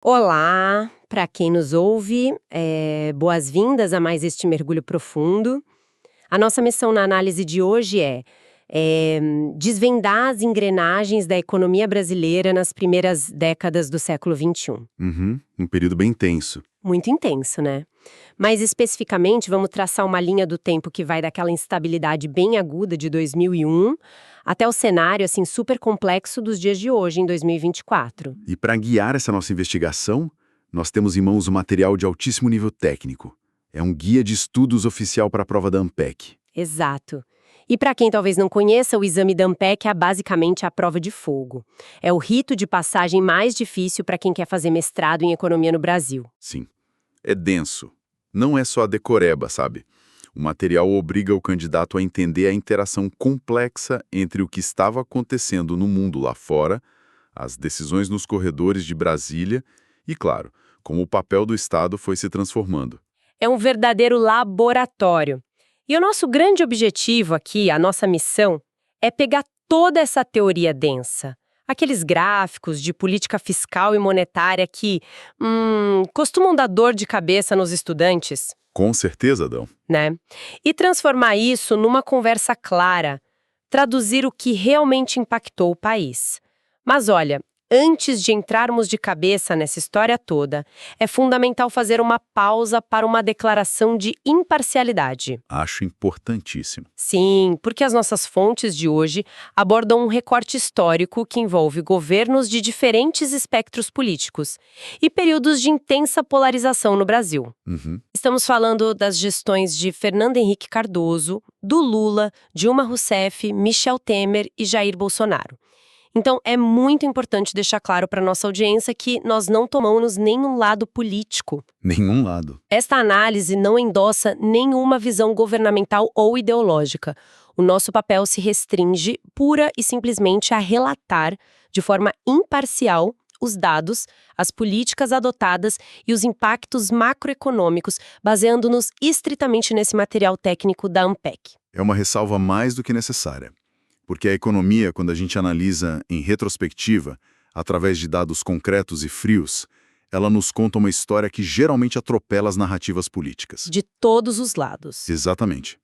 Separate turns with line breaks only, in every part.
Olá, para quem nos ouve, boas-vindas a mais este mergulho profundo. A nossa missão na análise de hoje é desvendar as engrenagens da economia brasileira nas primeiras décadas do século XXI.
Um período bem tenso.
Muito intenso, né? Mais especificamente, vamos traçar uma linha do tempo que vai daquela instabilidade bem aguda de 2001 até o cenário assim super complexo dos dias de hoje, em 2024.
E para guiar essa nossa investigação, nós temos em mãos um material de altíssimo nível técnico. É um guia de estudos oficial para a prova da ANPEC.
Exato. E para quem talvez não conheça, o exame da ANPEC é basicamente a prova de fogo. É o rito de passagem mais difícil para quem quer fazer mestrado em economia no Brasil.
Sim, é denso. Não é só a decoreba, sabe? O material obriga o candidato a entender a interação complexa entre o que estava acontecendo no mundo lá fora, as decisões nos corredores de Brasília e, claro, como o papel do Estado foi se transformando.
É um verdadeiro laboratório. E o nosso grande objetivo aqui, a nossa missão, é pegar toda essa teoria densa, aqueles gráficos de política fiscal e monetária que costumam dar dor de cabeça nos estudantes,
Com certeza, Adão.
né? E transformar isso numa conversa clara, traduzir o que realmente impactou o país. Mas olha, antes de entrarmos de cabeça nessa história toda, é fundamental fazer uma pausa para uma declaração de imparcialidade.
Acho importantíssimo.
Sim, porque as nossas fontes de hoje abordam um recorte histórico que envolve governos de diferentes espectros políticos e períodos de intensa polarização no Brasil. Estamos falando das gestões de Fernando Henrique Cardoso, do Lula, Dilma Rousseff, Michel Temer e Jair Bolsonaro. Então, é muito importante deixar claro para nossa audiência que nós não tomamos nenhum lado político.
Nenhum lado.
Esta análise não endossa nenhuma visão governamental ou ideológica. O nosso papel se restringe pura e simplesmente a relatar, de forma imparcial, os dados, as políticas adotadas e os impactos macroeconômicos, baseando-nos estritamente nesse material técnico da ANPEC.
É uma ressalva mais do que necessária. Porque a economia, quando a gente analisa em retrospectiva, através de dados concretos e frios, ela nos conta uma história que geralmente atropela as narrativas políticas.
De todos os lados.
Exatamente.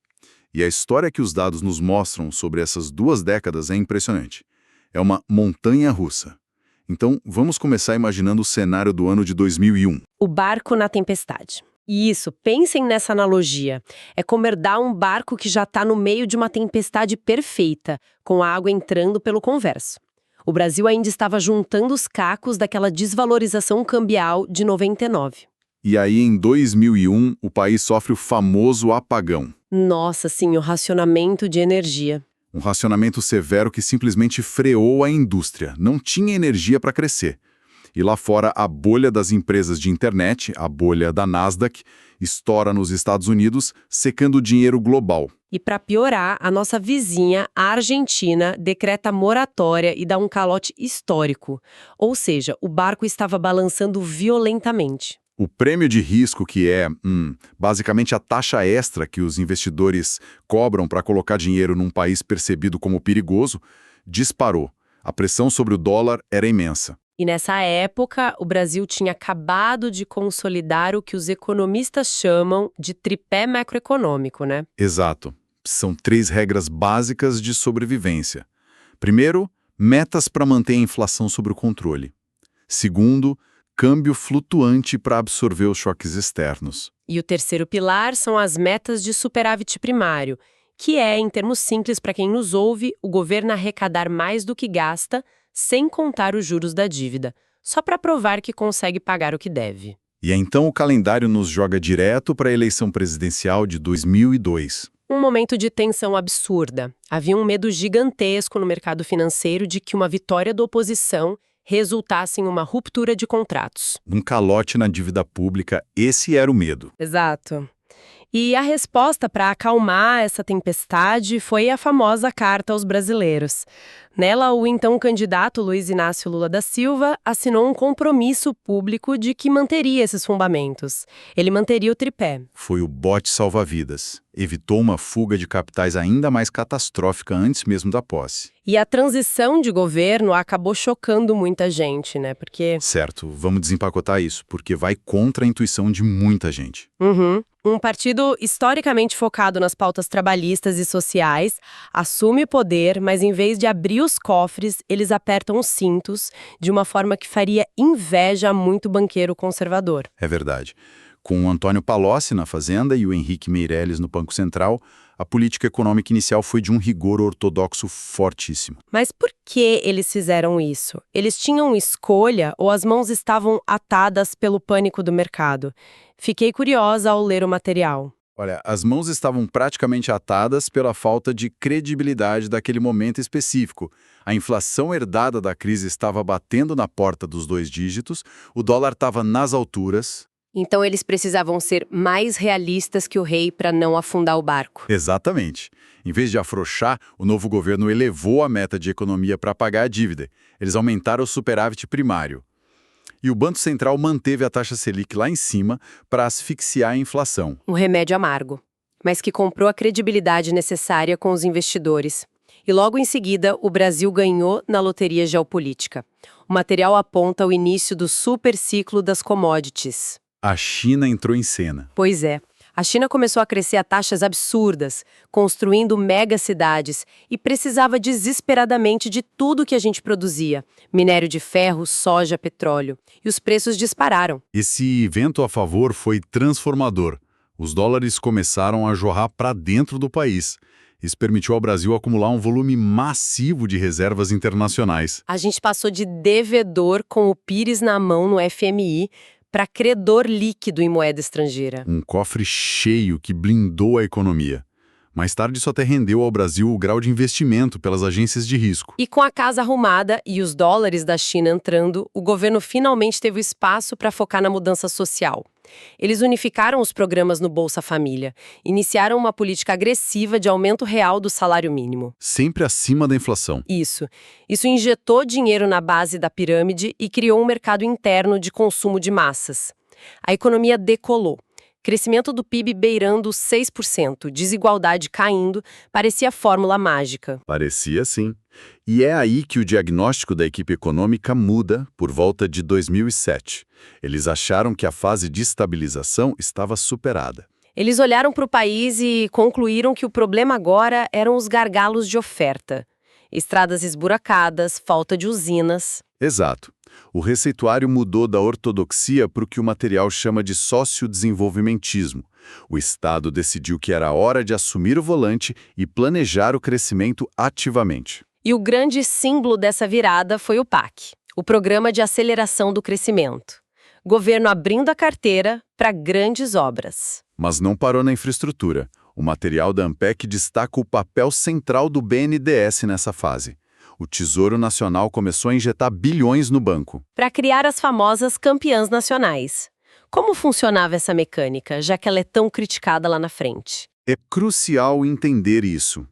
E a história que os dados nos mostram sobre essas 2 décadas é impressionante. É uma montanha-russa. Então, vamos começar imaginando o cenário do ano de 2001.
O barco na tempestade. Isso, pensem nessa analogia. É como herdar um barco que já está no meio de uma tempestade perfeita, com a água entrando pelo converso. O Brasil ainda estava juntando os cacos daquela desvalorização cambial de 99.
E aí, em 2001, o país sofre o famoso apagão.
Nossa, sim, o racionamento de energia.
Um racionamento severo que simplesmente freou a indústria. Não tinha energia para crescer. E lá fora, a bolha das empresas de internet, a bolha da Nasdaq, estoura nos Estados Unidos, secando o dinheiro global.
E para piorar, a nossa vizinha, a Argentina, decreta moratória e dá um calote histórico. Ou seja, o barco estava balançando violentamente.
O prêmio de risco, que é, basicamente a taxa extra que os investidores cobram para colocar dinheiro num país percebido como perigoso, disparou. A pressão sobre o dólar era imensa.
E nessa época, o Brasil tinha acabado de consolidar o que os economistas chamam de tripé macroeconômico, né?
Exato. São 3 regras básicas de sobrevivência. Primeiro, metas para manter a inflação sob o controle. Segundo, câmbio flutuante para absorver os choques externos.
E o terceiro pilar são as metas de superávit primário, que é, em termos simples para quem nos ouve, o governo arrecadar mais do que gasta, sem contar os juros da dívida, só para provar que consegue pagar o que deve.
E então o calendário nos joga direto para a eleição presidencial de 2002.
Um momento de tensão absurda. Havia um medo gigantesco no mercado financeiro de que uma vitória da oposição resultasse em uma ruptura de contratos.
Um calote na dívida pública, esse era o medo.
Exato. E a resposta para acalmar essa tempestade foi a famosa Carta aos Brasileiros. Nela, o então candidato Luiz Inácio Lula da Silva assinou um compromisso público de que manteria esses fundamentos. Ele manteria o tripé.
Foi o bote salva-vidas. Evitou uma fuga de capitais ainda mais catastrófica antes mesmo da posse.
E a transição de governo acabou chocando muita gente, né? Porque
Certo, vamos desempacotar isso, porque vai contra a intuição de muita gente.
Um partido historicamente focado nas pautas trabalhistas e sociais assume o poder, mas em vez de abrir os cofres, eles apertam os cintos de uma forma que faria inveja a muito banqueiro conservador.
É verdade. Com o Antônio Palocci na Fazenda e o Henrique Meirelles no Banco Central, a política econômica inicial foi de um rigor ortodoxo fortíssimo.
Mas por que eles fizeram isso? Eles tinham escolha ou as mãos estavam atadas pelo pânico do mercado? Fiquei curiosa ao ler o material.
Olha, as mãos estavam praticamente atadas pela falta de credibilidade daquele momento específico. A inflação herdada da crise estava batendo na porta dos 2 dígitos, o dólar estava nas alturas.
Então eles precisavam ser mais realistas que o rei para não afundar o barco.
Exatamente. Em vez de afrouxar, o novo governo elevou a meta de economia para pagar a dívida. Eles aumentaram o superávit primário. E o Banco Central manteve a taxa Selic lá em cima para asfixiar a inflação.
Um remédio amargo, mas que comprou a credibilidade necessária com os investidores. E logo em seguida, o Brasil ganhou na loteria geopolítica. O material aponta o início do superciclo das commodities.
A China entrou em cena.
Pois é. A China começou a crescer a taxas absurdas, construindo megacidades e precisava desesperadamente de tudo que a gente produzia: minério de ferro, soja, petróleo. E os preços dispararam.
Esse vento a favor foi transformador. Os dólares começaram a jorrar para dentro do país. Isso permitiu ao Brasil acumular um volume massivo de reservas internacionais.
A gente passou de devedor com o pires na mão no FMI para credor líquido em moeda estrangeira.
Um cofre cheio que blindou a economia. Mais tarde, isso até rendeu ao Brasil o grau de investimento pelas agências de risco.
E com a casa arrumada e os dólares da China entrando, o governo finalmente teve espaço para focar na mudança social. Eles unificaram os programas no Bolsa Família, iniciaram uma política agressiva de aumento real do salário mínimo.
Sempre acima da inflação.
Isso injetou dinheiro na base da pirâmide e criou um mercado interno de consumo de massas. A economia decolou. Crescimento do PIB beirando 6%, desigualdade caindo, parecia fórmula mágica.
Parecia sim. E é aí que o diagnóstico da equipe econômica muda por volta de 2007. Eles acharam que a fase de estabilização estava superada.
Eles olharam para o país e concluíram que o problema agora eram os gargalos de oferta. Estradas esburacadas, falta de usinas.
Exato. O receituário mudou da ortodoxia para o que o material chama de sociodesenvolvimentismo. O Estado decidiu que era hora de assumir o volante e planejar o crescimento ativamente.
E o grande símbolo dessa virada foi o PAC, o Programa de Aceleração do Crescimento. Governo abrindo a carteira para grandes obras.
Mas não parou na infraestrutura. O material da ANPEC destaca o papel central do BNDES nessa fase. O Tesouro Nacional começou a injetar bilhões no banco.
Para criar as famosas campeãs nacionais. Como funcionava essa mecânica, já que ela é tão criticada lá na frente?
É crucial entender isso.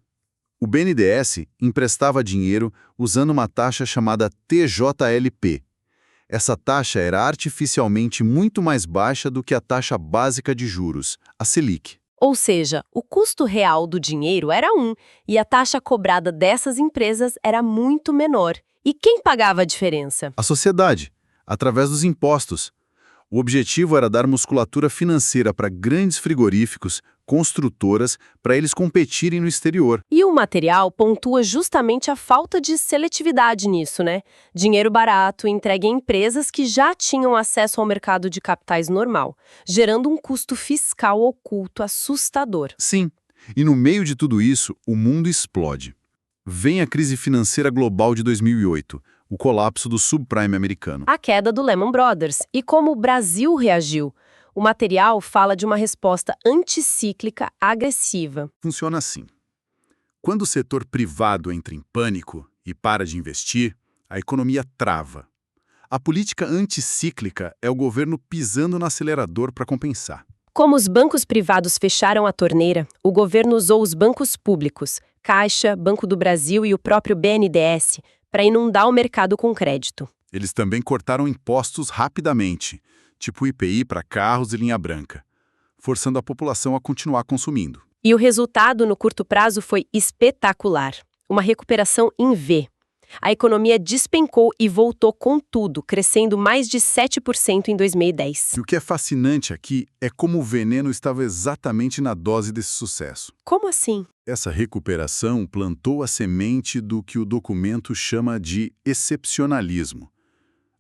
O BNDES emprestava dinheiro usando uma taxa chamada TJLP. Essa taxa era artificialmente muito mais baixa do que a taxa básica de juros, a Selic.
Ou seja, o custo real do dinheiro era 1 e a taxa cobrada dessas empresas era muito menor. E quem pagava a diferença?
A sociedade, através dos impostos. O objetivo era dar musculatura financeira para grandes frigoríficos, construtoras, para eles competirem no exterior.
E o material pontua justamente a falta de seletividade nisso, né? Dinheiro barato entregue a empresas que já tinham acesso ao mercado de capitais normal, gerando um custo fiscal oculto assustador.
Sim, e no meio de tudo isso, o mundo explode. Vem a crise financeira global de 2008, o colapso do subprime americano.
A queda do Lehman Brothers e como o Brasil reagiu. O material fala de uma resposta anticíclica agressiva.
Funciona assim. Quando o setor privado entra em pânico e para de investir, a economia trava. A política anticíclica é o governo pisando no acelerador para compensar.
Como os bancos privados fecharam a torneira, o governo usou os bancos públicos, Caixa, Banco do Brasil e o próprio BNDES, para inundar o mercado com crédito.
Eles também cortaram impostos rapidamente, tipo IPI para carros e linha branca, forçando a população a continuar consumindo.
E o resultado no curto prazo foi espetacular. Uma recuperação em V. A economia despencou e voltou com tudo, crescendo mais de 7% em 2010.
E o que é fascinante aqui é como o veneno estava exatamente na dose desse sucesso.
Como assim?
Essa recuperação plantou a semente do que o documento chama de excepcionalismo.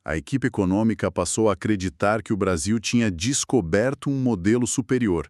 A equipe econômica passou a acreditar que o Brasil tinha descoberto um modelo superior.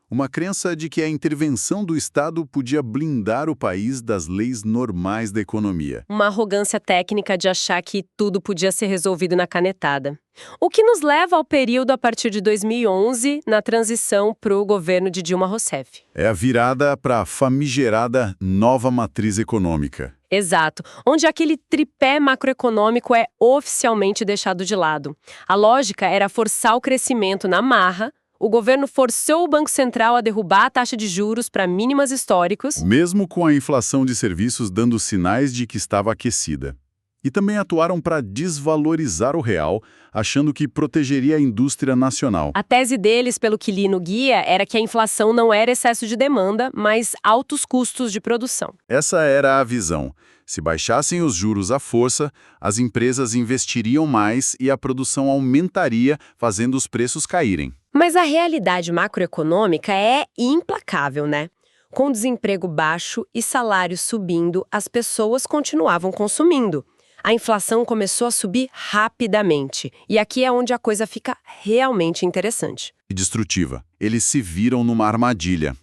Uma crença de que a intervenção do Estado podia blindar o país das leis normais da economia.
Uma arrogância técnica de achar que tudo podia ser resolvido na canetada. O que nos leva ao período a partir de 2011, na transição para o governo de Dilma Rousseff.
É a virada para a famigerada nova matriz econômica.
Exato, onde aquele tripé macroeconômico é oficialmente deixado de lado. A lógica era forçar o crescimento na marra. O governo forçou o Banco Central a derrubar a taxa de juros para mínimas históricos.
Mesmo com a inflação de serviços dando sinais de que estava aquecida. E também atuaram para desvalorizar o real, achando que protegeria a indústria nacional.
A tese deles, pelo que li no guia, era que a inflação não era excesso de demanda, mas altos custos de produção.
Essa era a visão. Se baixassem os juros à força, as empresas investiriam mais e a produção aumentaria, fazendo os preços caírem.
Mas a realidade macroeconômica é implacável, né? Com desemprego baixo e salários subindo, as pessoas continuavam consumindo. A inflação começou a subir rapidamente. E aqui é onde a coisa fica realmente interessante.
E destrutiva. Eles se viram numa armadilha.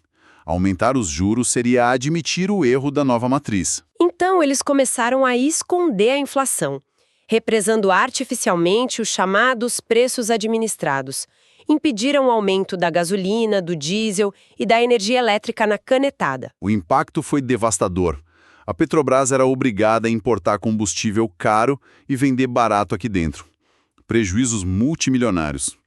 Aumentar os juros seria admitir o erro da nova matriz.
Então, eles começaram a esconder a inflação, represando artificialmente os chamados preços administrados. Impediram o aumento da gasolina, do diesel e da energia elétrica na canetada.
O impacto foi devastador. A Petrobras era obrigada a importar combustível caro e vender barato aqui dentro. Prejuízos multimilionários.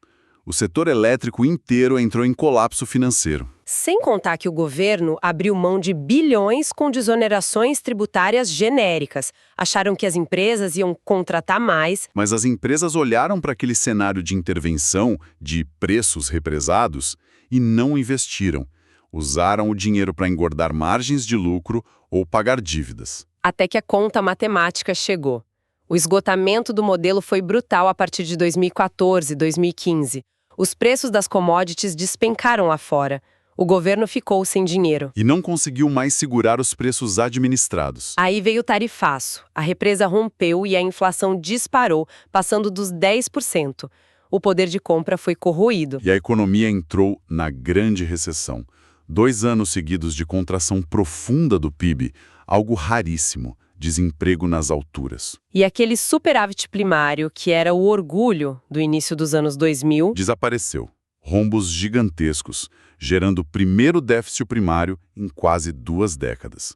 O setor elétrico inteiro entrou em colapso financeiro.
Sem contar que o governo abriu mão de bilhões com desonerações tributárias genéricas. Acharam que as empresas iam contratar mais.
Mas as empresas olharam para aquele cenário de intervenção, de preços represados, e não investiram. Usaram o dinheiro para engordar margens de lucro ou pagar dívidas.
Até que a conta matemática chegou. O esgotamento do modelo foi brutal a partir de 2014, 2015. Os preços das commodities despencaram lá fora. O governo ficou sem dinheiro.
E não conseguiu mais segurar os preços administrados.
Aí veio o tarifaço. A represa rompeu e a inflação disparou, passando dos 10%. O poder de compra foi corroído.
E a economia entrou na grande recessão. 2 anos seguidos de contração profunda do PIB, algo raríssimo. Desemprego nas alturas.
E aquele superávit primário, que era o orgulho do início dos anos 2000...
desapareceu. Rombos gigantescos, gerando o primeiro déficit primário em quase 2 décadas.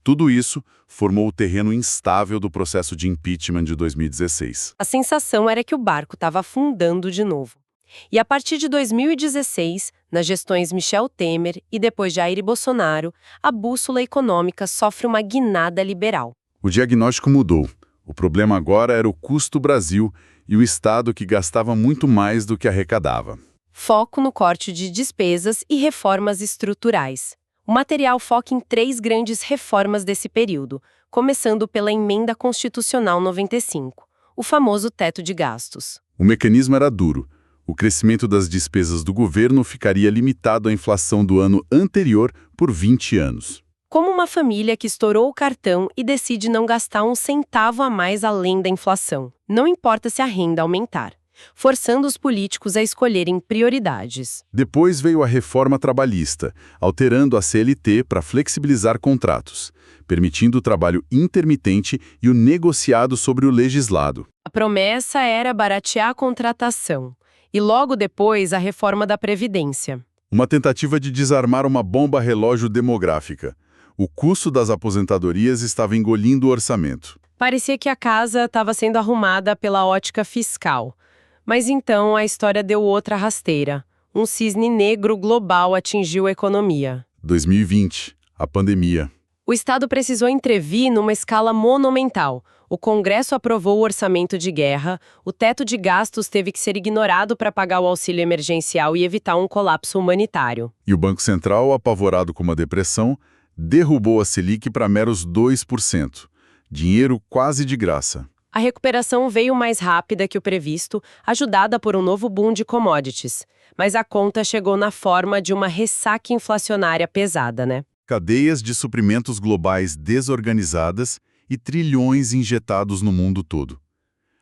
Tudo isso formou o terreno instável do processo de impeachment de 2016.
A sensação era que o barco estava afundando de novo. E a partir de 2016, nas gestões Michel Temer e depois Jair Bolsonaro, a bússola econômica sofre uma guinada liberal.
O diagnóstico mudou. O problema agora era o custo Brasil e o Estado que gastava muito mais do que arrecadava.
Foco no corte de despesas e reformas estruturais. O material foca em 3 grandes reformas desse período, começando pela Emenda Constitucional 95, o famoso teto de gastos.
O mecanismo era duro. O crescimento das despesas do governo ficaria limitado à inflação do ano anterior por 20 anos.
Como uma família que estourou o cartão e decide não gastar um centavo a mais além da inflação, não importa se a renda aumentar, forçando os políticos a escolherem prioridades.
Depois veio a reforma trabalhista, alterando a CLT para flexibilizar contratos, permitindo o trabalho intermitente e o negociado sobre o legislado.
A promessa era baratear a contratação. E logo depois a reforma da Previdência.
Uma tentativa de desarmar uma bomba relógio demográfica. O custo das aposentadorias estava engolindo o orçamento.
Parecia que a casa estava sendo arrumada pela ótica fiscal. Mas então a história deu outra rasteira. Um cisne negro global atingiu a economia.
2020, a pandemia.
O Estado precisou intervir numa escala monumental. O Congresso aprovou o orçamento de guerra, o teto de gastos teve que ser ignorado para pagar o auxílio emergencial e evitar um colapso humanitário.
E o Banco Central, apavorado com uma depressão, derrubou a Selic para meros 2%. Dinheiro quase de graça.
A recuperação veio mais rápida que o previsto, ajudada por um novo boom de commodities. Mas a conta chegou na forma de uma ressaca inflacionária pesada, né?
Cadeias de suprimentos globais desorganizadas e trilhões injetados no mundo todo.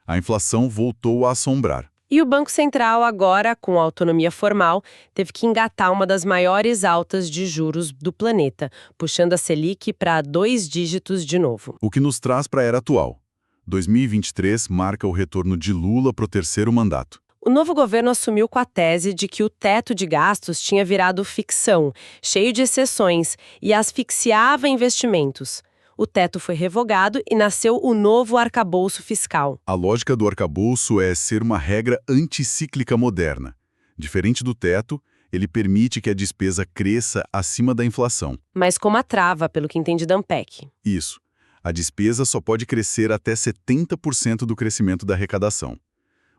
A inflação voltou a assombrar.
E o Banco Central agora, com autonomia formal, teve que engatar uma das maiores altas de juros do planeta, puxando a Selic para 2 dígitos de novo.
O que nos traz para a era atual. 2023 marca o retorno de Lula para o 3º mandato.
O novo governo assumiu com a tese de que o teto de gastos tinha virado ficção, cheio de exceções, e asfixiava investimentos. O teto foi revogado e nasceu o novo arcabouço fiscal.
A lógica do arcabouço é ser uma regra anticíclica moderna. Diferente do teto, ele permite que a despesa cresça acima da inflação.
Mas com uma trava, pelo que entende Dampec.
Isso. A despesa só pode crescer até 70% do crescimento da arrecadação.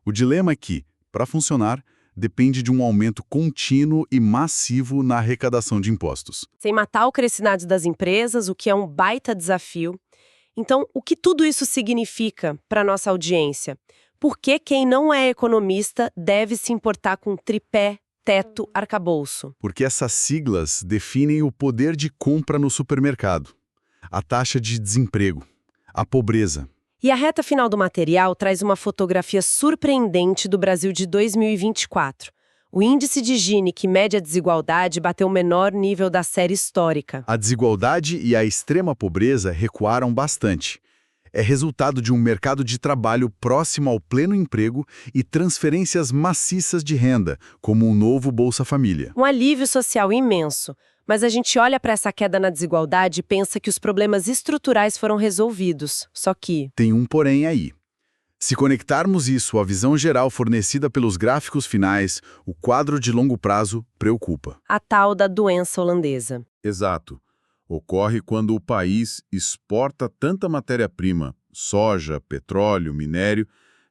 O dilema é que, para funcionar, depende de um aumento contínuo e massivo na arrecadação de impostos.
Sem matar o crescimento das empresas, o que é um baita desafio. Então, o que tudo isso significa para a nossa audiência? Por que quem não é economista deve se importar com tripé, teto, arcabouço?
Porque essas siglas definem o poder de compra no supermercado, a taxa de desemprego, a pobreza.
E a reta final do material traz uma fotografia surpreendente do Brasil de 2024. O índice de Gini, que mede a desigualdade, bateu o menor nível da série histórica.
A desigualdade e a extrema pobreza recuaram bastante. É resultado de um mercado de trabalho próximo ao pleno emprego e transferências maciças de renda, como o novo Bolsa Família.
Um alívio social imenso. Mas a gente olha para essa queda na desigualdade e pensa que os problemas estruturais foram resolvidos. Só que...
tem um porém aí. Se conectarmos isso à visão geral fornecida pelos gráficos finais, o quadro de longo prazo preocupa.
A tal da doença holandesa.
Exato. Ocorre quando o país exporta tanta matéria-prima, soja, petróleo, minério,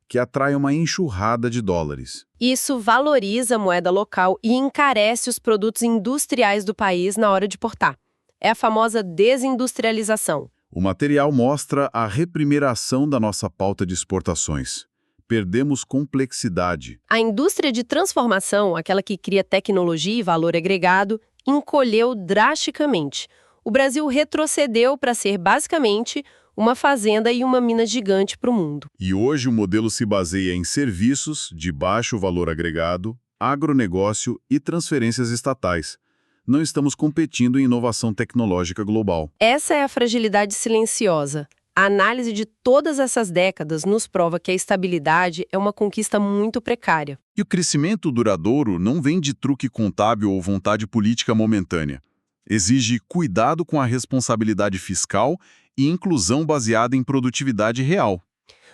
que atrai uma enxurrada de dólares.
Isso valoriza a moeda local e encarece os produtos industriais do país na hora de portar. É a famosa desindustrialização.
O material mostra a reprimeiração da nossa pauta de exportações. Perdemos complexidade.
A indústria de transformação, aquela que cria tecnologia e valor agregado, encolheu drasticamente. O Brasil retrocedeu para ser, basicamente, uma fazenda e uma mina gigante para o mundo.
E hoje o modelo se baseia em serviços de baixo valor agregado, agronegócio e transferências estatais. Não estamos competindo em inovação tecnológica global.
Essa é a fragilidade silenciosa. A análise de todas essas décadas nos prova que a estabilidade é uma conquista muito precária.
E o crescimento duradouro não vem de truque contábil ou vontade política momentânea. Exige cuidado com a responsabilidade fiscal e inclusão baseada em produtividade real.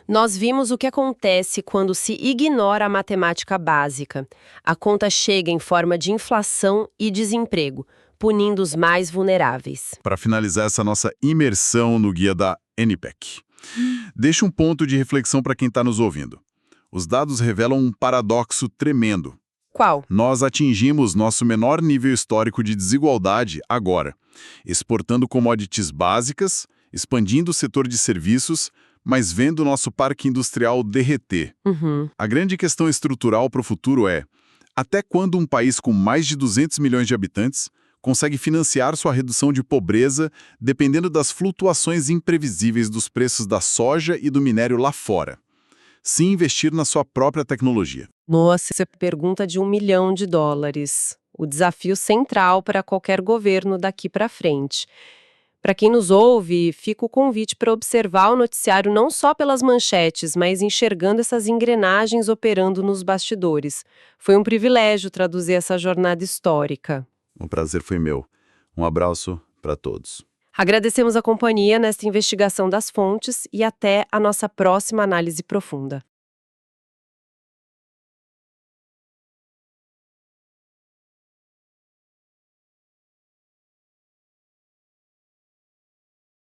Nós vimos o que acontece quando se ignora a matemática básica. A conta chega em forma de inflação e desemprego, punindo os mais vulneráveis.
Para finalizar essa nossa imersão no guia da NPEC, deixa um ponto de reflexão para quem está nos ouvindo. Os dados revelam um paradoxo tremendo.
Qual?
Nós atingimos nosso menor nível histórico de desigualdade agora, exportando commodities básicas, expandindo o setor de serviços, mas vendo nosso parque industrial derreter. A grande questão estrutural para o futuro é: até quando um país com mais de 200 milhões de habitantes consegue financiar sua redução de pobreza dependendo das flutuações imprevisíveis dos preços da soja e do minério lá fora, sem investir na sua própria tecnologia?
Nossa, essa pergunta de $1 milhão. O desafio central para qualquer governo daqui para frente. Para quem nos ouve, fica o convite para observar o noticiário não só pelas manchetes, mas enxergando essas engrenagens operando nos bastidores. Foi um privilégio traduzir essa jornada histórica.
O prazer foi meu. Um abraço para todos.
Agradecemos a companhia nesta investigação das fontes e até a nossa próxima análise profunda.